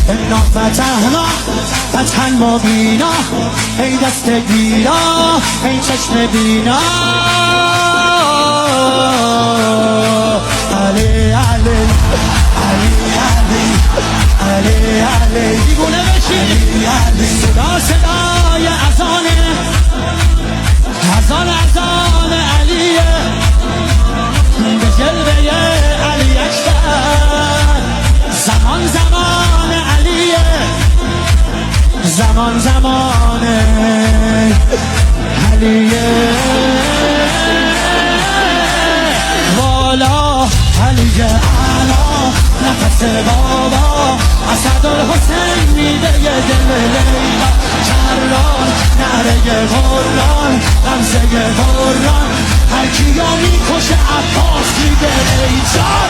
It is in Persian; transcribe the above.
انا فتحنا فتحا مبینا، ای دست گیرا ای چشم بینا. علی علی علی علی علی علی دیوونه بشی. صدا صدای اذانه، اذان علیه، به جلوه علی اکبر. زمان زمان علیه، زمان زمان علیه. والا علی اعلا نفس بابا، اسدالحسین میده دل لیلا. کران نره قرآن غمزه قرآن، هر کیو میکشه عباس میده ای جان.